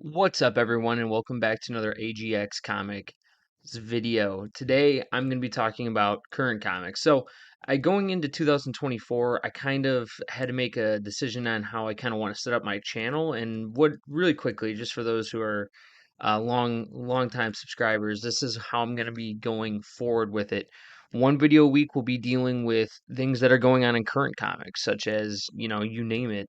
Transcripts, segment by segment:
What's up, everyone, and welcome back to another AGX comic video. Today, I'm going to be talking about current comics. Going into 2024, I kind of had to make a decision on how I kind of want to set up my channel, and what really quickly, just for those who are long time subscribers, this is how I'm going to be going forward with it. One video a week will be dealing with things that are going on in current comics, such as you name it,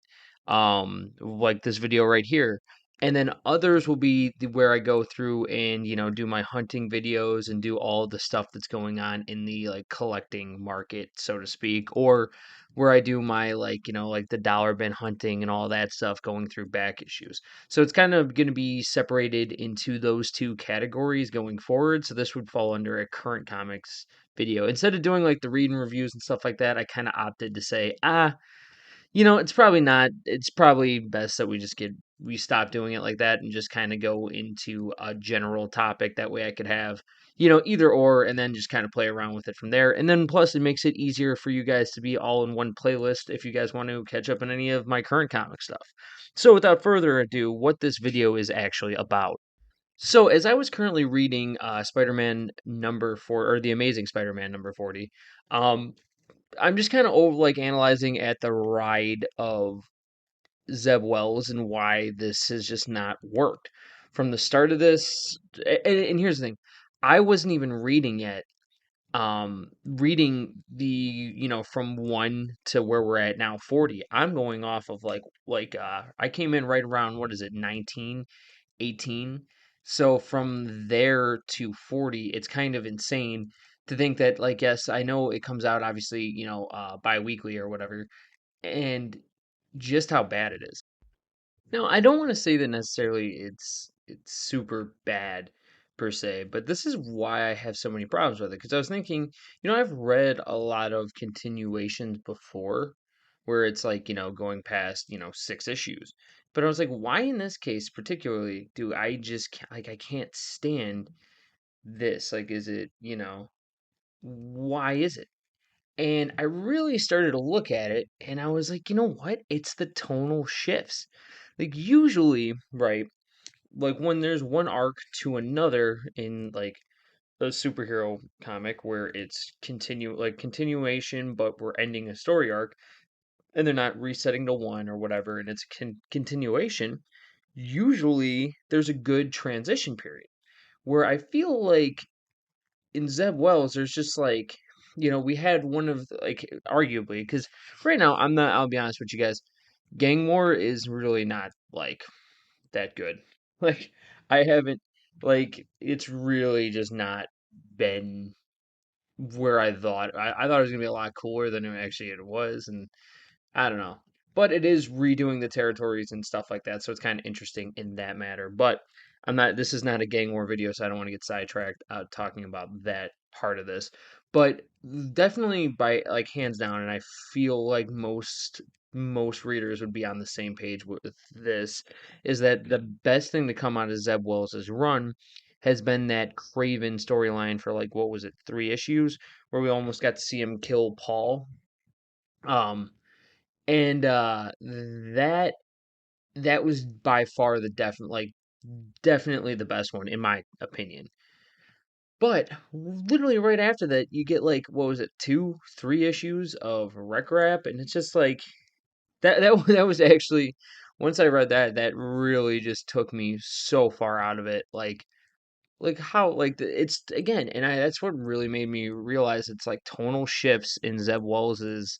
like this video right here, and then others will be where I go through and do my hunting videos and do all the stuff that's going on in the like collecting market, so to speak, or where I do my like the dollar bin hunting and all that stuff, going through back issues. So it's kind of going to be separated into those two categories going forward. So this would fall under a current comics video. Instead of doing like the read and reviews and stuff like that, I kind of opted to say, it's probably not. It's probably best that we stop doing it like that and just kind of go into a general topic. That way I could have, either or, and then just kind of play around with it from there. And then plus it makes it easier for you guys to be all in one playlist if you guys want to catch up on any of my current comic stuff. So without further ado, what this video is actually about. So as I was currently reading Spider-Man number 4, or the Amazing Spider-Man number 40, um I'm just kind of over like analyzing at the ride of Zeb Wells and why this has just not worked from the start of this. And here's the thing, I wasn't even reading yet. Reading the from 1 to where we're at now, 40. I'm going off of I came in right around, what is it, 1918. So from there to 40, it's kind of insane to think that, like, yes, I know it comes out obviously, bi-weekly or whatever, and just how bad it is. Now, I don't want to say that necessarily it's super bad per se, but this is why I have so many problems with it. Because I was thinking, I've read a lot of continuations before, where it's like, going past, 6 issues. But I was like, why in this case particularly do I just I can't stand this? Like, is it, why is it? And I really started to look at it and I was like, you know what? It's the tonal shifts. Like usually, right? Like when there's one arc to another in like a superhero comic where it's continuation, but we're ending a story arc and they're not resetting to one or whatever, and it's continuation. Usually, there's a good transition period where I feel like in Zeb Wells, there's just like, we had one of like arguably, because right now I'm not. I'll be honest with you guys, Gang War is really not like that good. Like I haven't, like, it's really just not been where I thought. I thought it was gonna be a lot cooler than it was, and I don't know. But it is redoing the territories and stuff like that, so it's kind of interesting in that matter. But this is not a gang war video, so I don't want to get sidetracked talking about that part of this. But definitely by like hands down, and I feel like most readers would be on the same page with this, is that the best thing to come out of Zeb Wells' run has been that Craven storyline for like, what was it, 3 issues, where we almost got to see him kill Paul. Um, and that was by far the definitely the best one in my opinion. But literally right after that, you get like, what was it, 3 issues of Rec Rap, and it's just like that was actually, once I read that, that really just took me so far out of it. Like how like it's again, and that's what really made me realize it's like tonal shifts in Zeb Wells's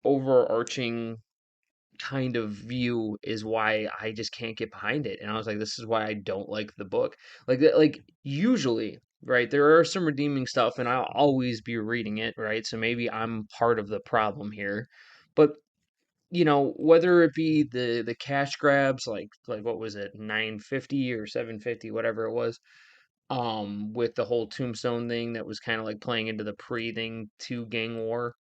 overarching kind of view is why I just can't get behind it. And I was like, this is why I don't like the book. Like usually, right, there are some redeeming stuff and I'll always be reading it, right? So maybe I'm part of the problem here. But whether it be the cash grabs, like what was it, 950 or 750, whatever it was, with the whole Tombstone thing that was kind of like playing into the pre thing to Gang War,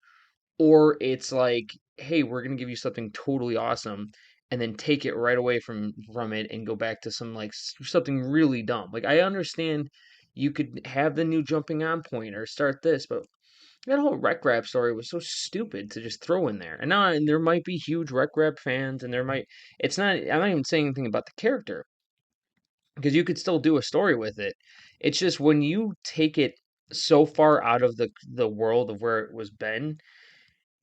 or it's like, hey, we're gonna give you something totally awesome and then take it right away from it and go back to some like something really dumb. Like I understand you could have the new jumping on point or start this, but that whole Rec Rap story was so stupid to just throw in there. And now, and there might be huge Rec Rap fans, and there might, it's not, I'm not even saying anything about the character. because you could still do a story with it. It's just when you take it so far out of the world of where it was been,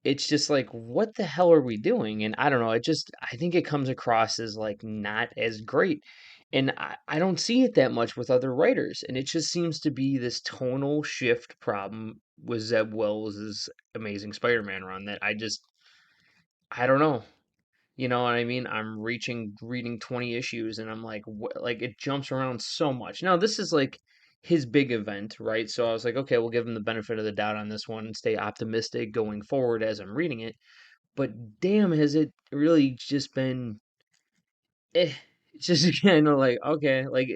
it's just like, what the hell are we doing? And I don't know, I think it comes across as like not as great. And I don't see it that much with other writers. And it just seems to be this tonal shift problem with Zeb Wells' Amazing Spider-Man run that I don't know. You know what I mean? Reading 20 issues, and I'm like, like it jumps around so much. Now, this is like his big event, right? So I was like, okay, we'll give him the benefit of the doubt on this one and stay optimistic going forward as I'm reading it. But damn, has it really just been, eh, it's just kind of like, okay, like,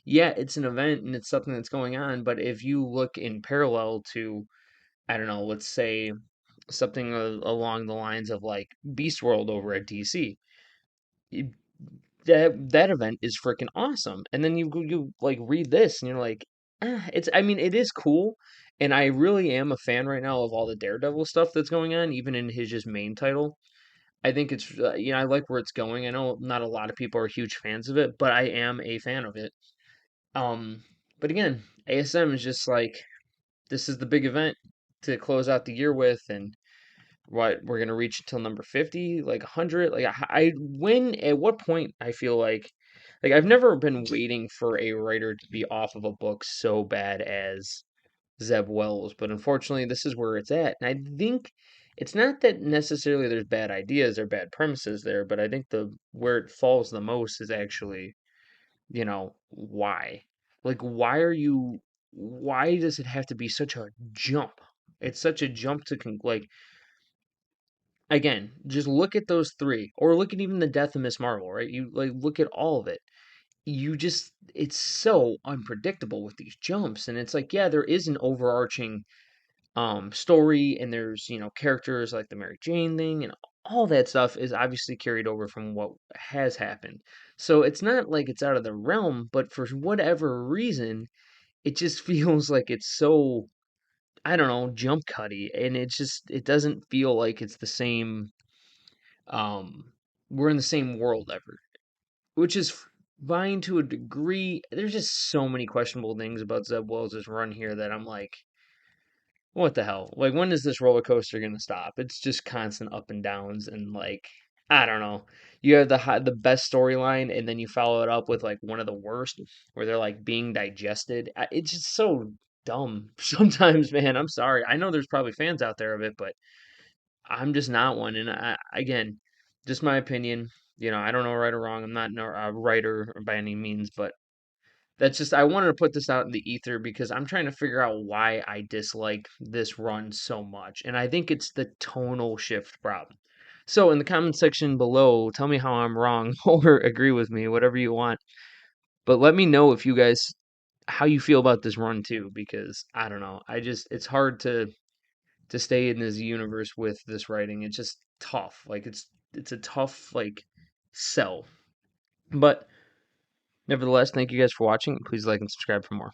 yeah, it's an event and it's something that's going on. But if you look in parallel to, I don't know, let's say something along the lines of like Beast World over at DC, that event is freaking awesome. And then you like read this and you're like, it's I mean it is cool, and I really am a fan right now of all the Daredevil stuff that's going on, even in his just main title. I think it's I like where it's going. I know not a lot of people are huge fans of it, but I am a fan of it. Um, but again, ASM is just like, this is the big event to close out the year with, and what we're gonna reach until number 50, like 100. Like when at what point I feel like I've never been waiting for a writer to be off of a book so bad as Zeb Wells, but unfortunately this is where it's at. And I think it's not that necessarily there's bad ideas or bad premises there, but I think the where it falls the most is actually, why? Like why does it have to be such a jump? It's such a jump to like, again, just look at those three, or look at even the death of Miss Marvel, right? You like look at all of it. It's so unpredictable with these jumps, and it's like, yeah, there is an overarching story, and there's characters like the Mary Jane thing, and all that stuff is obviously carried over from what has happened. So it's not like it's out of the realm, but for whatever reason, it just feels like it's so, I don't know, jump cutty, and it doesn't feel like it's the same, we're in the same world ever, which is fine to a degree. There's just so many questionable things about Zeb Wells' run here that I'm like, what the hell? Like, when is this roller coaster gonna stop? It's just constant up and downs, and like, I don't know. You have the best storyline, and then you follow it up with like one of the worst, where they're like being digested. It's just so dumb sometimes, man. I'm sorry. I know there's probably fans out there of it, but I'm just not one. And again, just my opinion. I don't know right or wrong. I'm not a writer by any means, but that's just, I wanted to put this out in the ether because I'm trying to figure out why I dislike this run so much. And I think it's the tonal shift problem. So in the comment section below, tell me how I'm wrong or agree with me, whatever you want. But let me know if you guys, how you feel about this run too, because I don't know. It's hard to stay in this universe with this writing. It's just tough. Like it's a tough like sell. But nevertheless, thank you guys for watching. Please like and subscribe for more.